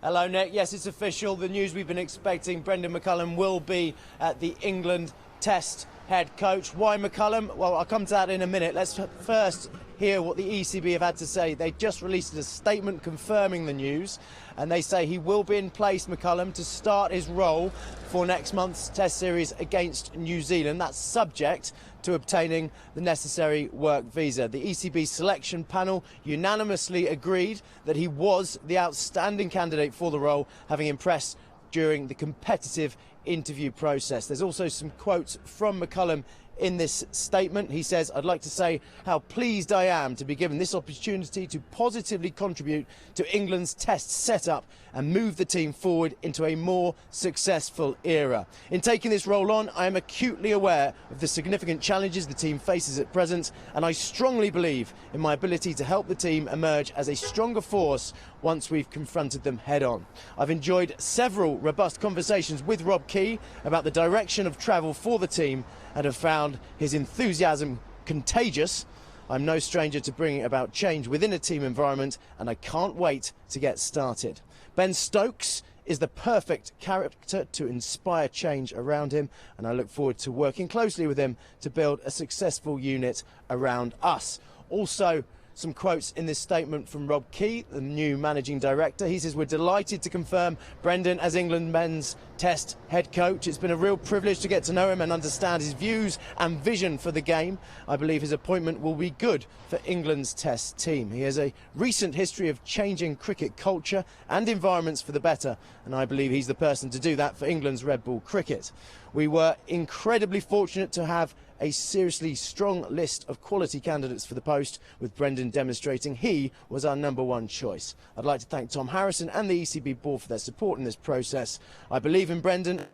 Hello, Nick. Yes, it's official. The news we've been expecting. Brendon McCullum will be the England Test head coach. Why McCullum? Well, I'll come to that in a minute. Let's first hear what the ECB have had to say. They just released a statement confirming the news, and they say he will be in place, McCullum, to start his role for next month's Test series against New Zealand. That's subject to obtaining the necessary work visa. The ECB selection panel unanimously agreed that he was the outstanding candidate for the role, having impressed during the competitive interview process. There's also some quotes from McCullum in this statement. He says, "I'd like to say how pleased I am to be given this opportunity to positively contribute to England's Test setup and move the team forward into a more successful era. In taking this role on, I am acutely aware of the significant challenges the team faces at present, and I strongly believe in my ability to help the team emerge as a stronger force once we've confronted them head on. I've enjoyed several robust conversations with Rob Key about the direction of travel for the team and have found his enthusiasm contagious. I'm no stranger to bringing about change within a team environment, and I can't wait to get started." Ben Stokes is the perfect character to inspire change around him, and I look forward to working closely with him to build a successful unit around us. Also, some quotes in this statement from Rob Key, the new managing director. He says, "We're delighted to confirm Brendon as England men's Test head coach. It's been a real privilege to get to know him and understand his views and vision for the game. I believe his appointment will be good for England's Test team. He has a recent history of changing cricket culture and environments for the better, and I believe he's the person to do that for England's Red Ball cricket. We were incredibly fortunate to have a seriously strong list of quality candidates for the post, with Brendon demonstrating he was our #1 choice. I'd like to thank Tom Harrison and the ECB board for their support in this process. I believe in Brendon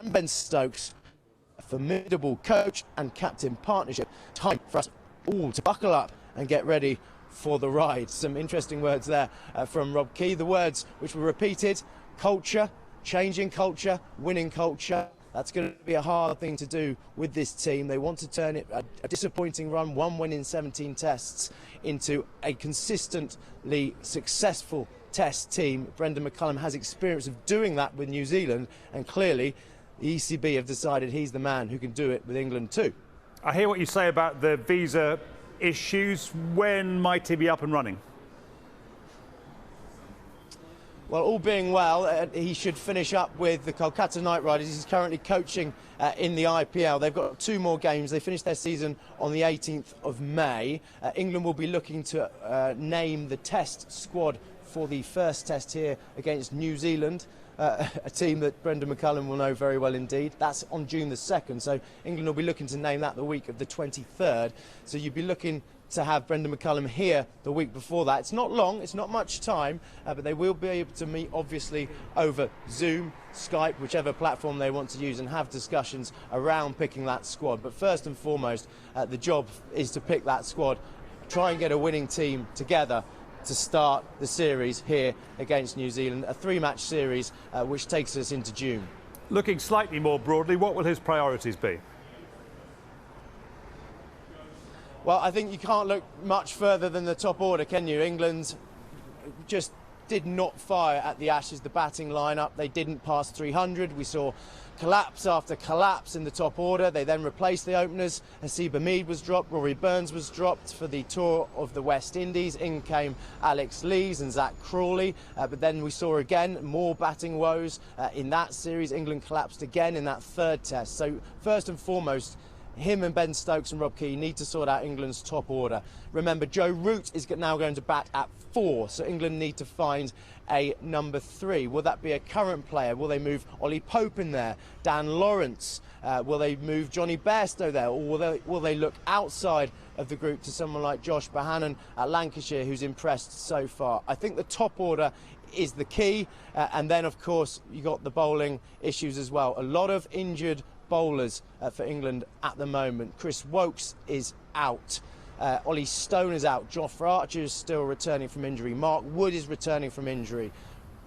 and Ben Stokes, a formidable coach and captain partnership. Time for us all to buckle up and get ready for the ride." Some interesting words there from Rob Key. The words which were repeated: culture, changing culture, winning culture. That's going to be a hard thing to do with this team. They want to turn it a disappointing run, one win in 17 tests, into a consistently successful Test team. Brendon McCullum has experience of doing that with New Zealand, and clearly the ECB have decided he's the man who can do it with England too. I hear what you say about the visa issues. When might he be up and running? Well, all being well, he should finish up with the Kolkata Knight Riders. He's currently coaching in the IPL. They've got 2 more games. They finish their season on the 18th of May. England will be looking to name the Test squad for the first Test here against New Zealand, a team that Brendon McCullum will know very well indeed. That's on June the 2nd, so England will be looking to name that the week of the 23rd. So you'd be looking to have Brendon McCullum here the week before that. It's not long, it's not much time, but they will be able to meet, obviously, over Zoom, Skype, whichever platform they want to use, and have discussions around picking that squad. But first and foremost, the job is to pick that squad, try and get a winning team together to start the series here against New Zealand, a 3-match series which takes us into June. Looking slightly more broadly, what will his priorities be? Well, I think you can't look much further than the top order, can you? England just did not fire at the Ashes, the batting lineup. They didn't pass 300. We saw collapse after collapse in the top order. They then replaced the openers. Hasib Hamid was dropped, Rory Burns was dropped for the tour of the West Indies. In came Alex Lees and Zach Crawley. But then we saw again more batting woes in that series. England collapsed again in that 3rd Test. So first and foremost, him and Ben Stokes and Rob Key need to sort out England's top order. Remember, Joe Root is now going to bat at 4, so England need to find a #3. Will that be a current player? Will they move Ollie Pope in there? Dan Lawrence? Will they move Johnny Bairstow there? Or will they look outside of the group to someone like Josh Bohannon at Lancashire, who's impressed so far? I think the top order is the key, and then of course you got the bowling issues as well. A lot of injured bowlers for England at the moment. Chris Wokes is out. Ollie Stone is out. Jofra Archer is still returning from injury. Mark Wood is returning from injury.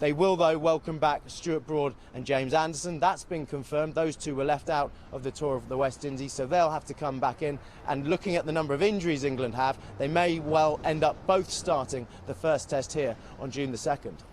They will, though, welcome back Stuart Broad and James Anderson. That's been confirmed. Those 2 were left out of the tour of the West Indies, so they'll have to come back in. And looking at the number of injuries England have, they may well end up both starting the first Test here on June the 2nd.